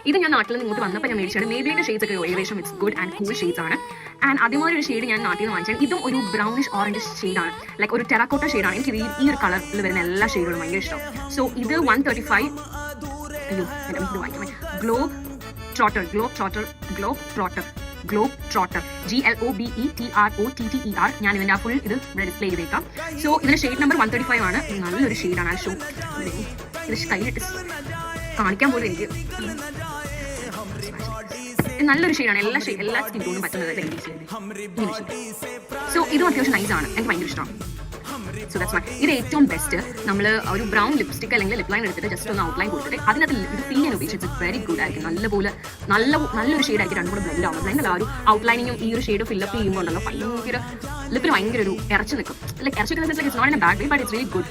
ഇത് ഞാൻ നാട്ടിൽ നിന്ന് ഇങ്ങോട്ട് വന്നപ്പോൾ ഞാൻ മേടിച്ചാണ്. മേബിയുടെ ഷെയ്ഡ്സ് ഒക്കെ ഏകദേശം it's good and cool shades ആണ്. ആൻഡ് അതേപോലെ ഒരു ഷെയ്ഡ് ഞാൻ നാട്ടിൽ നിന്ന് വാങ്ങിച്ചാണ്. ഇതും ഒരു ബ്രൗണിഷ് ഓറഞ്ച് ഷെയ്ഡാണ്, ലൈക്ക് ഒരു ടെറാക്കോട്ട ഷെയ്ഡാണ്. എനിക്ക് ഈ ഒരു കളറിൽ വരുന്ന എല്ലാ ഷെയ്ഡുകളും ഭയങ്കര ഇഷ്ടം. സോ ഇത് 135. അയ്യോ ഇത് വായിക്കാം. Globe Trotter GLOBETROTTER. ഞാൻ ഇതിൻ്റെ ഫുൾ ഇത് ഇവിടെ ഡിസ്പ്ലേ ചെയ്തേക്കാം. സോ ഇതിന്റെ ഷെയ്ഡ് നമ്പർ 135 ആണ്. നല്ലൊരു ഷെയ്ഡാണ്. ആ ഷോ ഇത് കയ്യിലിട്ട് കാണിക്കാൻ പോലും എനിക്ക് നല്ലൊരു ഷെയ്ഡാണ്. എല്ലാ സ്കിൻ ടോണും പറ്റുന്നത്. സോ ഇതും അത്യാവശ്യം നൈസാണ്, എനിക്ക് ഭയങ്കര ഇഷ്ടമാണ്. സോ ദാറ്റ്സ് വൈ ഇത് ഏറ്റവും ബെസ്റ്റ്. നമ്മൾ ഒരു ബ്രൗൺ ലിപ്സ്റ്റിക് അല്ലെങ്കിൽ ലിപ് ലൈൻ എടുത്തിട്ട് ജസ്റ്റ് ഒന്ന് ഔട്ട്ലൈൻ കൊടുത്തിട്ട് അതിനകത്ത് ഇത് ഫിൽ ചെയ്യാൻ ഉപയോഗിച്ച് വെരി ഗുഡ് ആയിരിക്കും. നല്ലൊരു ഷെയ്ഡായിരിക്കും. രണ്ടും കൂടെ ബ്ലെൻഡ് ആവും. ബ്ലെൻഡ് അല്ല, ഒരു ഔട്ട്ലൈനിങ്ങും ഈ ഒരു ഷെയ്ഡ് ഫില്ലപ്പ് ചെയ്യുമ്പോൾ ഉണ്ടല്ലോ ഭയങ്കര ലിപ്പിന് ഭയങ്കര ഒരു ഇറച്ചി നിൽക്കും. ലൈക്ക് ഇറച്ചി നിൽക്കുന്ന it's not in a bad way, but it's very good.